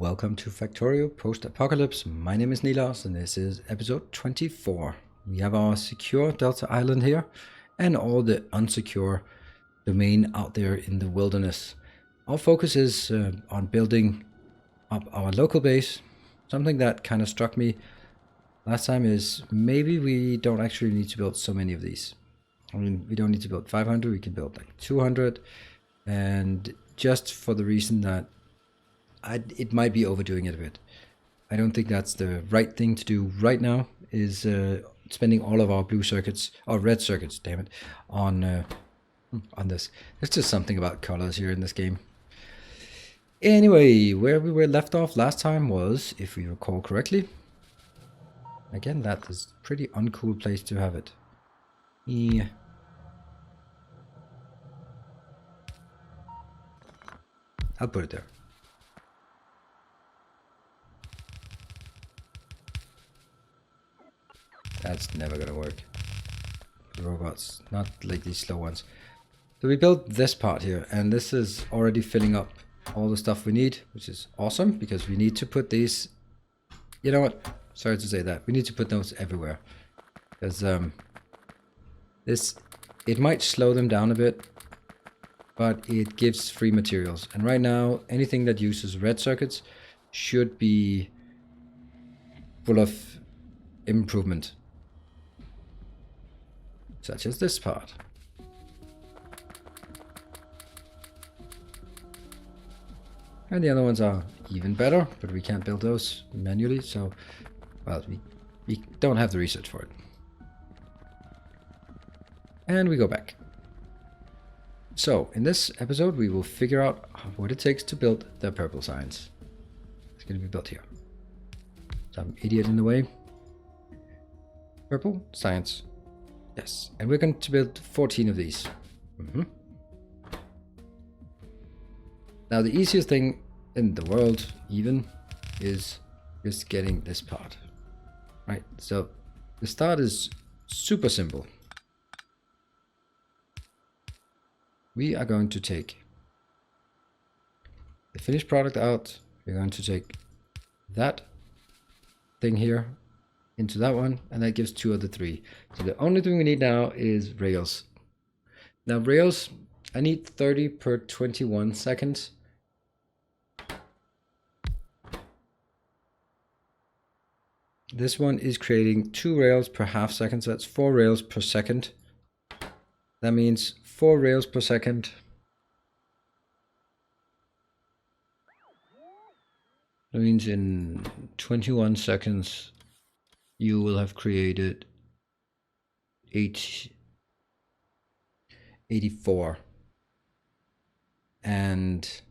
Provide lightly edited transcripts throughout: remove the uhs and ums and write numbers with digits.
Welcome to Factorio Post-Apocalypse. My name is Nilaus and this is episode 24. We have our secure Delta Island here and all the unsecure domain out there in the wilderness. Our focus is on building up our local base. Something that kind of struck me last time is maybe we don't actually need to build so many of these. I mean, we don't need to build 500, we can build like 200, and just for the reason that it might be overdoing it a bit. I don't think that's the right thing to do right now, is spending all of our blue circuits, or red circuits, damn it, on this. There's just something about colors here in this game. Anyway, where we were left off last time was, if we recall correctly, again, that is a pretty uncool place to have it. Yeah. I'll put it there. That's never gonna work. The robots, not like these slow ones. So we built this part here, and this is already filling up all the stuff we need, which is awesome, because we need to put these... You know what? Sorry to say that. We need to put those everywhere. Because it might slow them down a bit, but it gives free materials. And right now, anything that uses red circuits should be full of improvement. Such as this part. And the other ones are even better, but we can't build those manually, so, well, we don't have the research for it. And we go back. So, in this episode, we will figure out what it takes to build the purple signs. It's going to be built here. Some idiot in the way. Purple science. Yes, and we're going to build 14 of these. Now, the easiest thing in the world, even, is just getting this part. Right, so the start is super simple. We are going to take the finished product out. We're going to take that thing here into that one, and that gives 2 of the 3. So the only thing we need now is rails. Now rails, I need 30 per 21 seconds. This one is creating 2 rails per half second, so that's 4 rails per second. That means 4 rails per second. That means in 21 seconds you will have created 84. And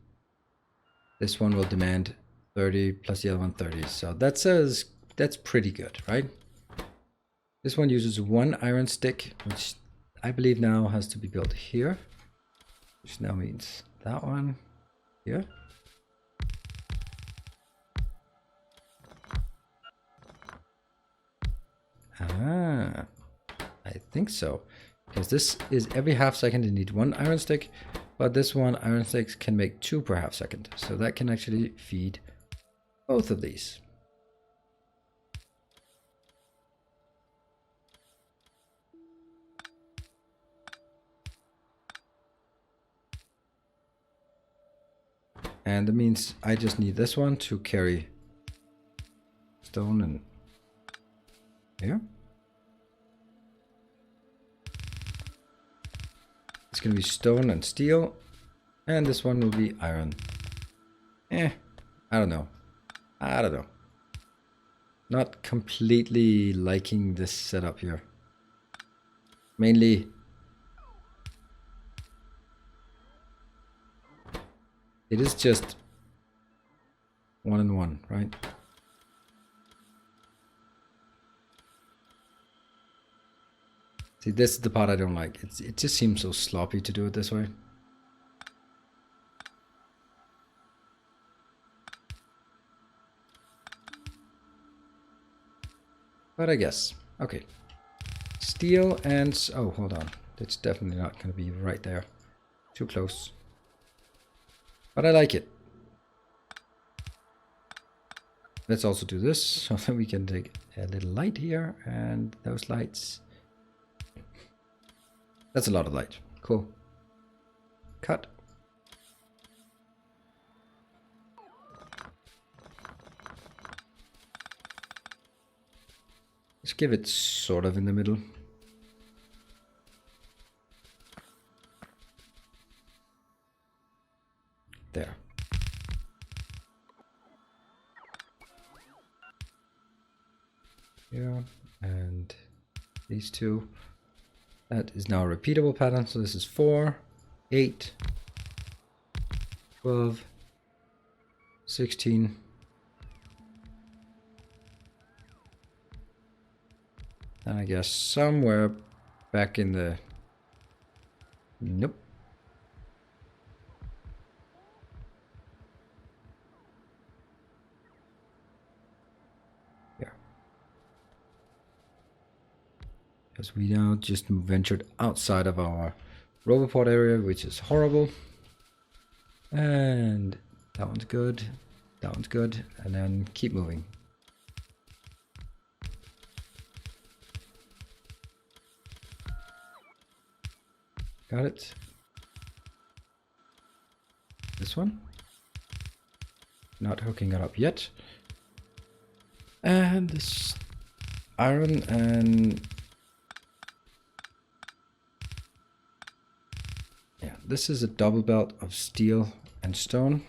this one will demand 30 plus the other one 30. So that's pretty good, right? This one uses 1 iron stick, which I believe now has to be built here, which now means that one here. Ah, I think so, because this is every half second you need 1 iron stick, but this 1 iron stick can make 2 per half second, so that can actually feed both of these. And that means I just need this one to carry stone and here. It's going to be stone and steel, and this one will be iron. I don't know. Not completely liking this setup here. Mainly it is just 1 and 1, right? See, this is the part I don't like. It just seems so sloppy to do it this way. But I guess. Okay. Steel and... Oh, hold on. That's definitely not going to be right there. Too close. But I like it. Let's also do this so that we can take a little light here and those lights. That's a lot of light. Cool. Cut. Let's give it sort of in the middle. There. Yeah, and these two. That is now a repeatable pattern. So this is 4, 8, 12, 16. And I guess somewhere back in the... Nope. Yeah. Because we now just ventured outside of our Roboport area, which is horrible. And that one's good. That one's good. And then keep moving. Got it. This one. Not hooking it up yet. And this iron and... Yeah, this is a double belt of steel and stone.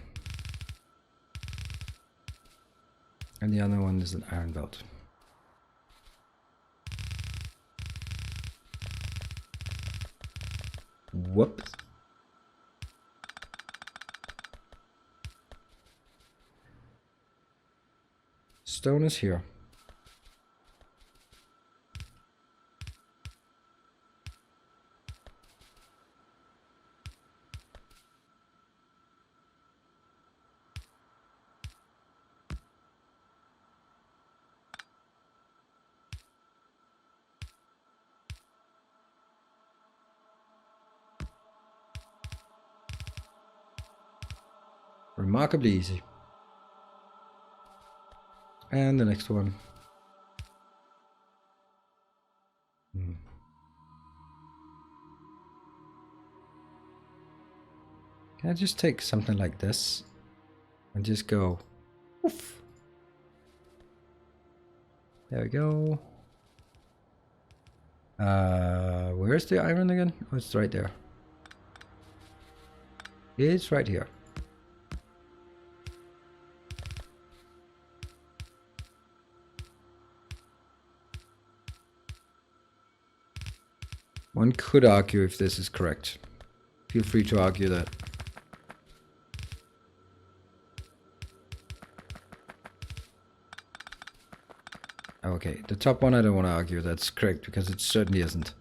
And the other one is an iron belt. Whoops. Stone is here. Remarkably easy. And the next one. Can I just take something like this and just go woof? There we go. Where's the iron again? Oh, it's right there. It's right here. One could argue if this is correct. Feel free to argue that. Okay, the top one I don't want to argue that's correct because it certainly isn't.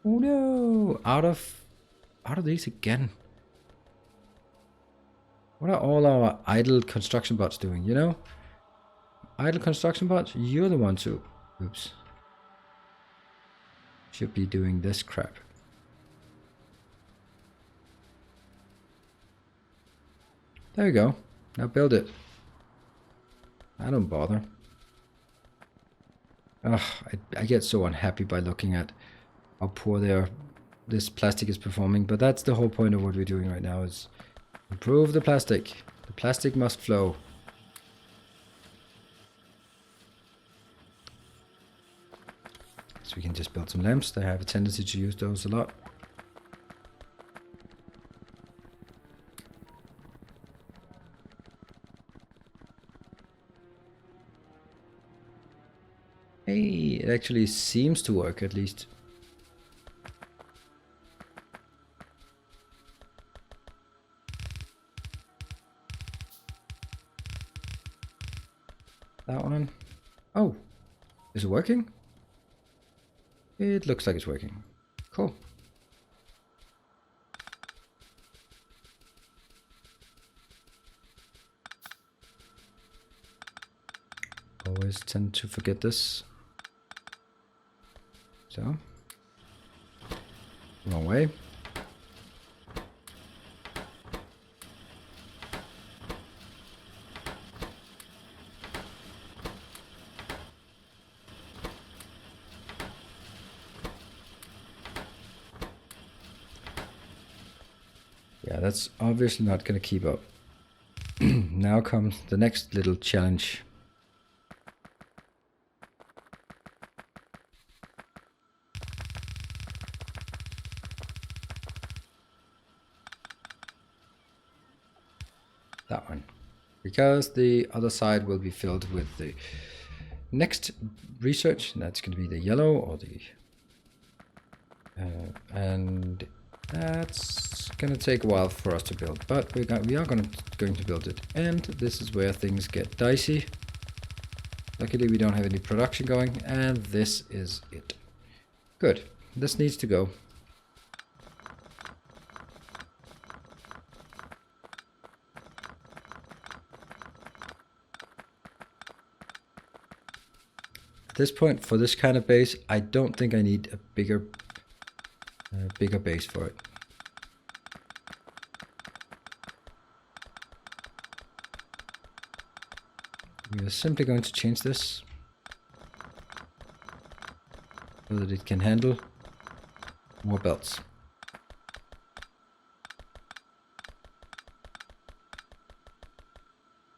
Oh no! Out of these again. What are all our idle construction bots doing, you know? Idle construction bots, you're the ones who... Oops. Should be doing this crap. There you go. Now build it. I don't bother. Ugh, I get so unhappy by looking at how poor this plastic is performing, but that's the whole point of what we're doing right now is improve the plastic. The plastic must flow. So we can just build some lamps. They have a tendency to use those a lot. Hey, it actually seems to work at least. That one. Oh, is it working? It looks like it's working. Cool. Always tend to forget this. So. Wrong way. Yeah, that's obviously not going to keep up. Now comes the next little challenge. That one. Because the other side will be filled with the next research. That's going to be the yellow or the... and that's going to take a while for us to build. But we are going to build it. And this is where things get dicey. Luckily we don't have any production going. And this is it. Good. This needs to go. At this point, for this kind of base, I don't think I need a bigger base for it. We are simply going to change this so that it can handle more belts.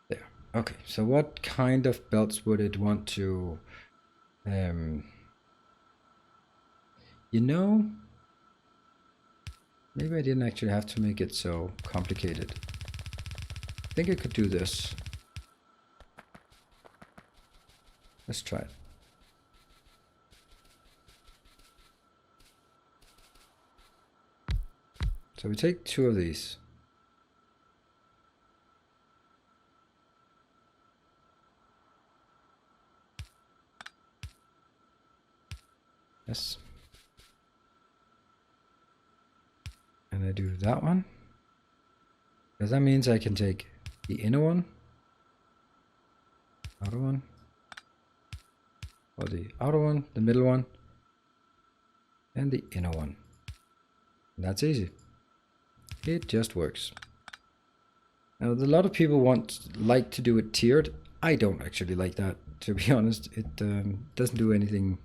There. Okay, so what kind of belts would it want to... you know, maybe I didn't actually have to make it so complicated. I think I could do this. Let's try it. So we take 2 of these. Yes. And I do that one. Because that means I can take the inner one, outer one, or the outer one, the middle one, and the inner one. And that's easy. It just works. Now, a lot of people like to do it tiered. I don't actually like that, to be honest. It doesn't do anything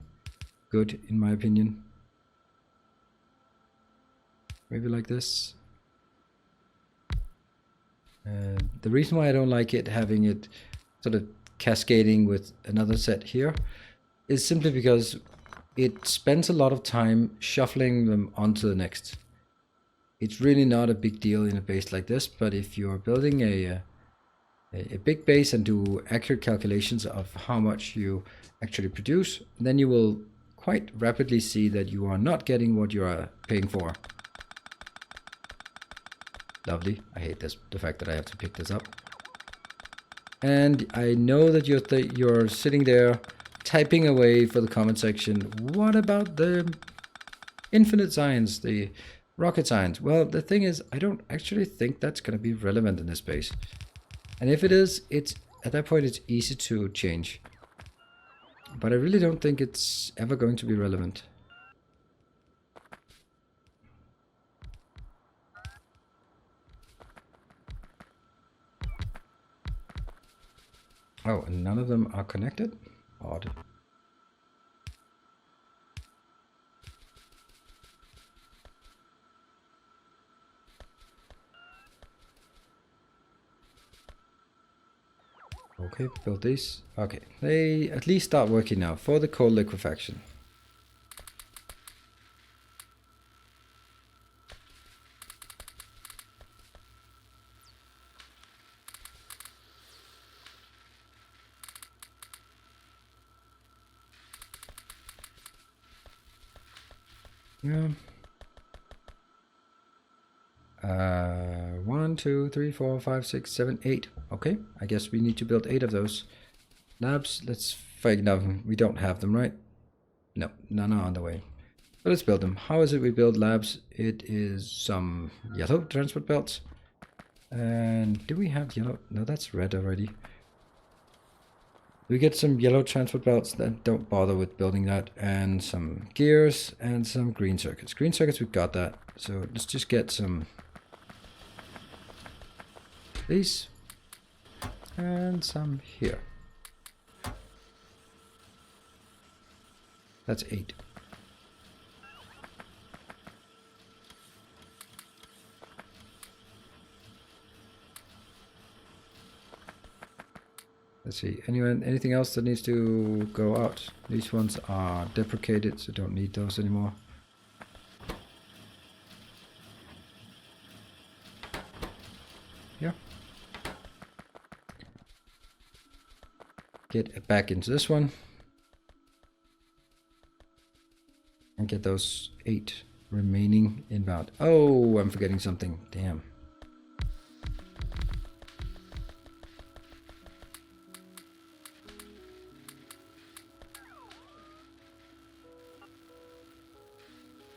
good, in my opinion. Maybe like this. The reason why I don't like it, having it sort of cascading with another set here, is simply because it spends a lot of time shuffling them onto the next. It's really not a big deal in a base like this, but if you're building a big base and do accurate calculations of how much you actually produce, then you will quite rapidly see that you are not getting what you are paying for. Lovely. I hate this, the fact that I have to pick this up. And I know that you're sitting there typing away for the comment section. What about the infinite science, the rocket science? Well, the thing is, I don't actually think that's going to be relevant in this space. And if it is, it's at that point it's easy to change. But I really don't think it's ever going to be relevant. Oh, and none of them are connected? Odd. Okay, build these. Okay, they at least start working now for the cold liquefaction. Yeah. 1, 2, 3, 4, 5, 6, 7, 8. Okay, I guess we need to build 8 of those. Labs, let's find them. We don't have them, right? No, none are on the way. But let's build them. How is it we build labs? It is some yellow transport belts. And do we have yellow? No, that's red already. We get some yellow transport belts, that don't bother with building that, and some gears and some green circuits. Green circuits, we got that. So let's just get some these and some here. That's 8. see. Anything else that needs to go out? These ones are deprecated, so don't need those anymore. Yeah. Get back into this one. And get those 8 remaining inbound. Oh, I'm forgetting something. Damn.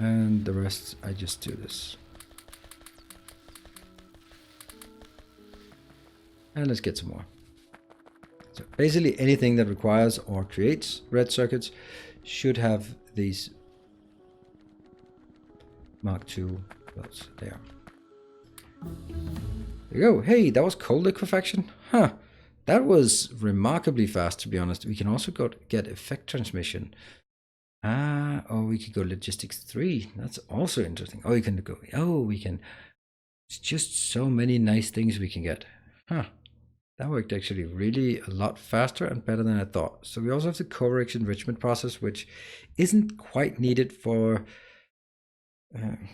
And the rest, I just do this. And let's get some more. So basically anything that requires or creates red circuits should have these Mark II belts there. There you go. Hey, that was cold liquefaction. Huh. That was remarkably fast, to be honest. We can also get effect transmission. Oh, we could go logistics 3. That's also interesting. Oh, we can. It's just so many nice things we can get. Huh. That worked actually really a lot faster and better than I thought. So we also have the coverage enrichment process, which isn't quite needed for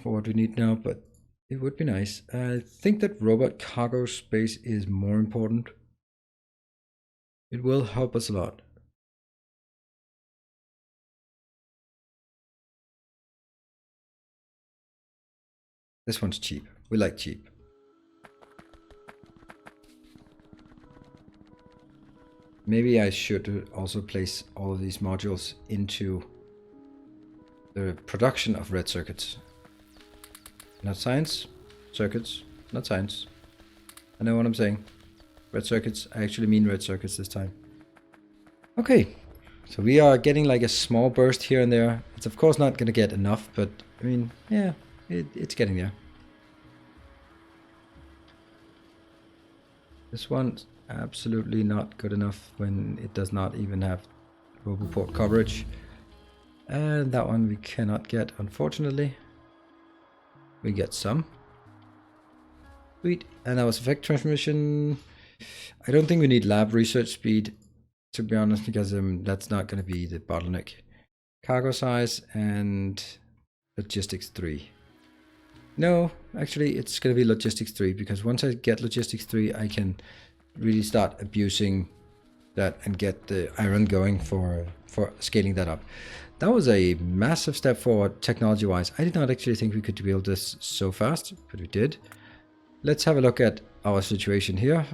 what we need now, but it would be nice. I think that robot cargo space is more important. It will help us a lot. This one's cheap. We like cheap. Maybe I should also place all of these modules into the production of red circuits. Not science, circuits, not science. I know what I'm saying. Red circuits, I actually mean red circuits this time. Okay, so we are getting like a small burst here and there. It's of course not gonna get enough, but I mean, yeah, it's getting there. This one's absolutely not good enough when it does not even have RoboPort coverage. And that one we cannot get, unfortunately. We get some. Sweet. And that was effect transmission. I don't think we need lab research speed, to be honest, because that's not going to be the bottleneck. Cargo size and logistics 3. No, actually it's going to be logistics 3, because once I get logistics 3, I can really start abusing that and get the iron going for scaling that up. That was a massive step forward technology-wise. I did not actually think we could build this so fast, but we did. Let's have a look at our situation here.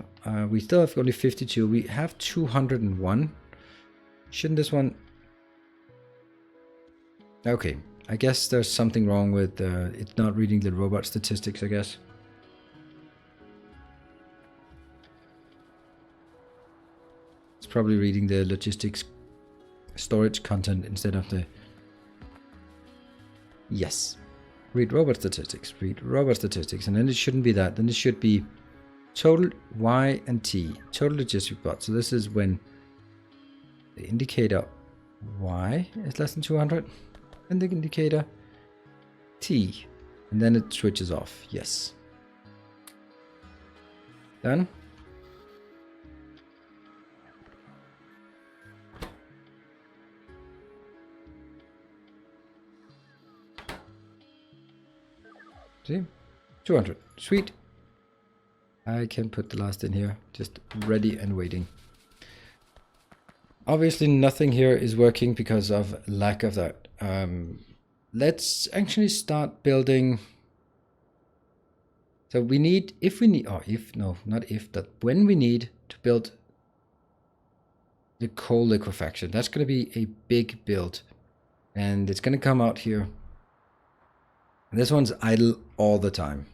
We still have only 52. We have 201. Shouldn't this one... Okay, I guess there's something wrong with it's not reading the robot statistics, I guess. It's probably reading the logistics storage content instead of the... Yes. Read robot statistics. Read robot statistics. And then it shouldn't be that. Then it should be total Y and T. Total logistic plot. So this is when the indicator Y is less than 200. And the indicator T. And then it switches off. Yes. Done. See? 200. Sweet. I can put the last in here. Just ready and waiting. Obviously nothing here is working because of lack of that. Let's actually start building. So we need, when we need to build the coal liquefaction. That's going to be a big build. And it's going to come out here. This one's idle all the time.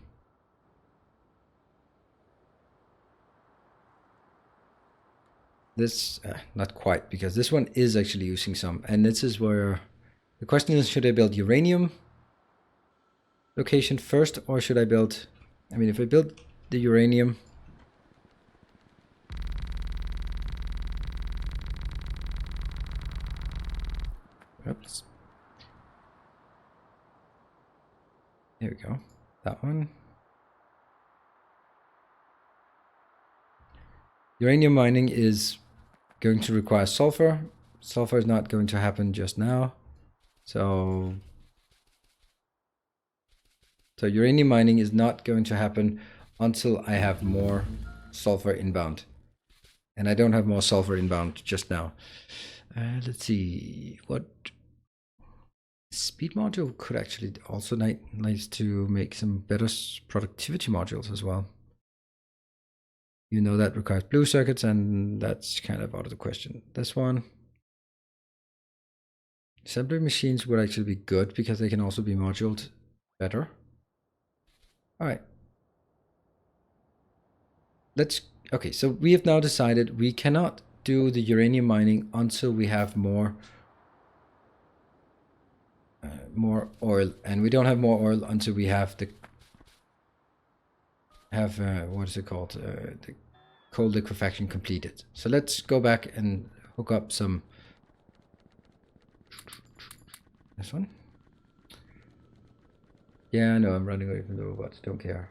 This, not quite, because this one is actually using some. And this is where the question is, should I build uranium location first, or should I build, I mean, if I build the uranium, oops. There we go. That one. Uranium mining is going to require sulfur. Sulfur is not going to happen just now. So uranium mining is not going to happen until I have more sulfur inbound. And I don't have more sulfur inbound just now. Let's see, what speed module could actually also nice to make some better productivity modules as well. You know that requires blue circuits, and that's kind of out of the question. This one. Assembly machines would actually be good because they can also be moduled better. All right. Okay, so we have now decided we cannot do the uranium mining until we have more oil, and we don't have more oil until we have what is it called, the cold liquefaction completed. So let's go back and hook up some, this one. Yeah, I know I'm running away from the robots, don't care.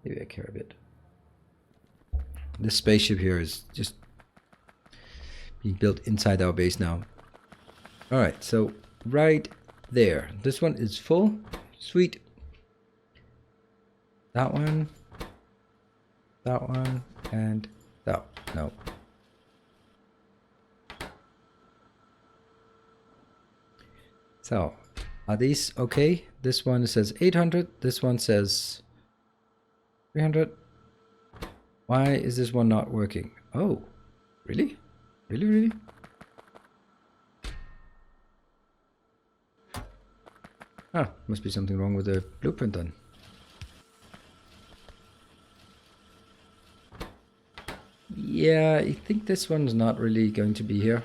Maybe I care a bit. This spaceship here is just being built inside our base now. Alright, so right there. This one is full. Sweet. That one, and that. No. So, are these okay? This one says 800. This one says 300. Why is this one not working? Oh, really? Really? Ah, must be something wrong with the blueprint then. Yeah, I think this one's not really going to be here.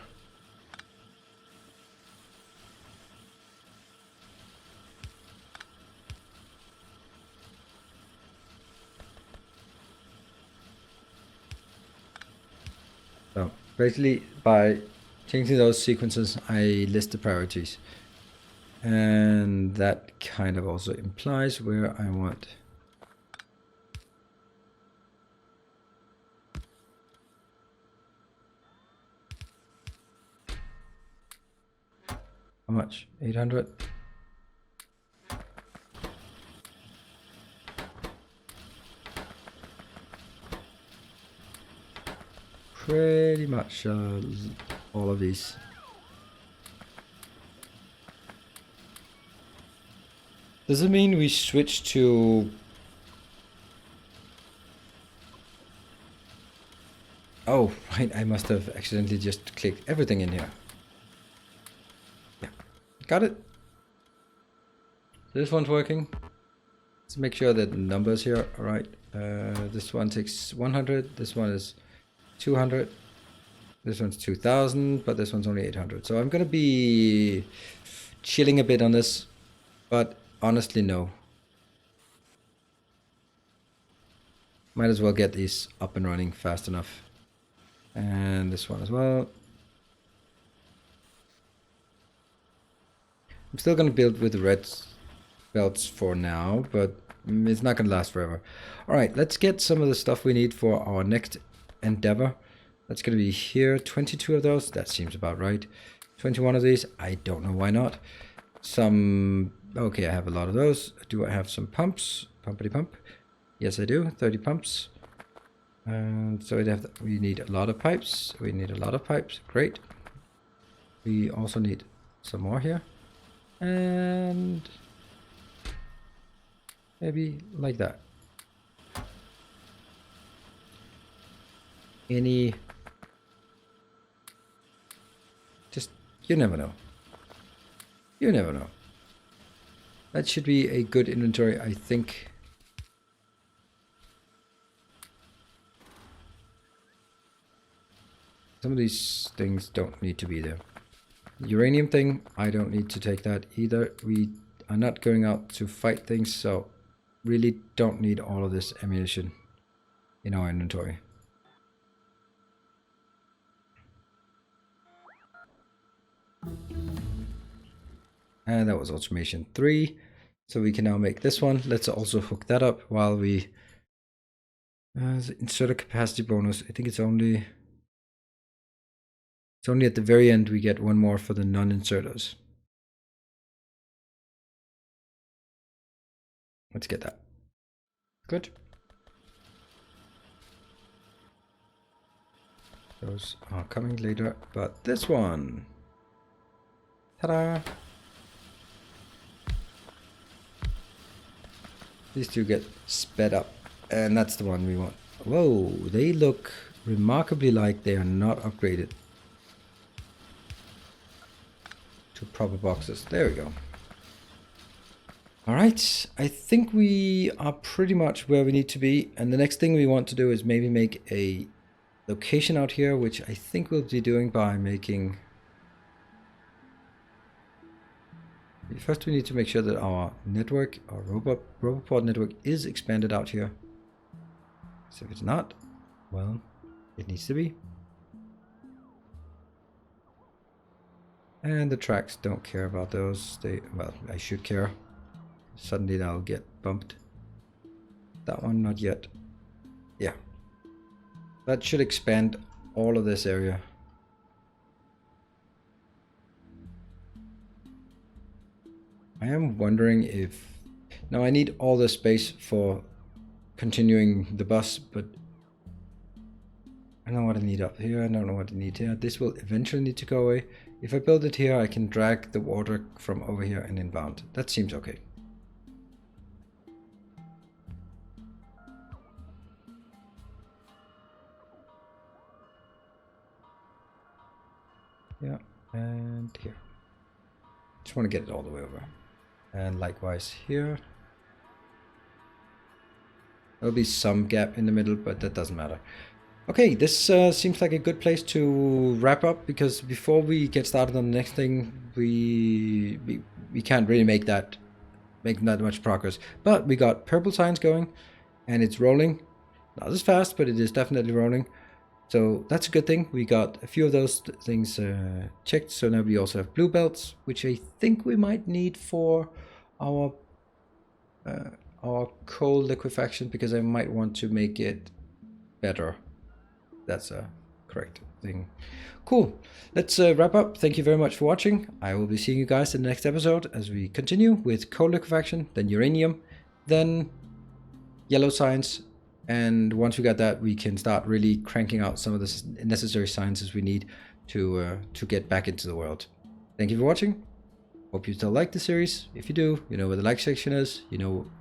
So basically, by changing those sequences, I list the priorities. And that kind of also implies where I want. How much? 800? Pretty much all of these. Does it mean we switch to... Oh, right, I must have accidentally just clicked everything in here. Yeah, got it. This one's working. Let's make sure that the numbers here are right. This one takes 100, this one is 200, this one's 2000, but this one's only 800. So I'm gonna be chilling a bit on this, but honestly, no. Might as well get these up and running fast enough. And this one as well. I'm still gonna build with the red belts for now, but it's not gonna last forever. All right, let's get some of the stuff we need for our next endeavor. That's gonna be here, 22 of those, that seems about right. 21 of these, I don't know why not. Some, okay, I have a lot of those. Do I have some pumps? Pumpity pump. Yes, I do, 30 pumps. And so we need a lot of pipes. Great. We also need some more here. And maybe like that. Just, you never know. You never know. That should be a good inventory, I think. Some of these things don't need to be there. Uranium thing, I don't need to take that either. We are not going out to fight things, so really don't need all of this ammunition in our inventory. And that was automation 3. So we can now make this one. Let's also hook that up while we the inserter capacity bonus. I think it's only at the very end we get one more for the non-inserters. Let's get that. Good. Those are coming later, but this one. Ta-da! These two get sped up, and that's the one we want. Whoa, they look remarkably like they are not upgraded to proper boxes. There we go. Alright, I think we are pretty much where we need to be, and the next thing we want to do is maybe make a location out here, which I think we'll be doing by making... First we need to make sure that our network, our roboport network is expanded out here. So if it's not, well, it needs to be. And the tracks, don't care about those. Well, I should care. Suddenly that'll get bumped. That one, not yet. Yeah. That should expand all of this area. I am wondering if... Now I need all the space for continuing the bus, but I don't know what I need up here, I don't know what I need here. This will eventually need to go away. If I build it here, I can drag the water from over here and inbound. That seems okay. Yeah, and here. Just want to get it all the way over. And likewise here. There'll be some gap in the middle, but that doesn't matter. Okay, this seems like a good place to wrap up, because before we get started on the next thing, we can't really make that much progress. But we got purple signs going, and it's rolling. Not as fast, but it is definitely rolling. So that's a good thing. We got a few of those things checked. So now we also have blue belts, which I think we might need for our coal liquefaction, because I might want to make it better. That's a correct thing. Cool. Let's wrap up. Thank you very much for watching. I will be seeing you guys in the next episode as we continue with coal liquefaction, then uranium, then yellow science. And once we got that, we can start really cranking out some of the necessary sciences we need to get back into the world. Thank you for watching. Hope you still like the series. If you do, you know where the like section is. You know,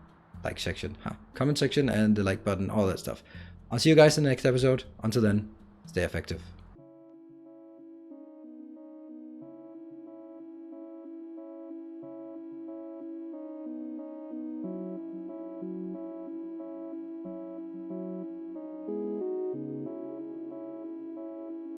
like section, comment section, and the like button, all that stuff. I'll see you guys in the next episode. Until then, stay effective.